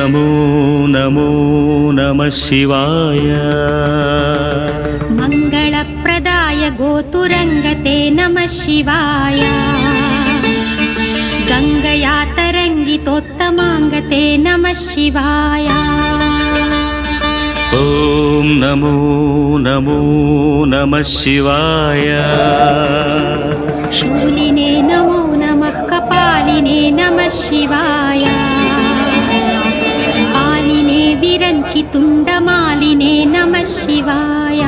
नमो नमो नमः शिवाय मङ्गलप्रदाय गोतुरङ्गते नमः शिवाय गङ्गया तरङ्गितोत्तमाङ्गते नमः शिवाय ॐ नमो नमो नमः शिवाय शूलिने नमो नमः कपालिने नमः शिवाय आलिने विरञ्चि तुण्डमालिने नमः शिवाय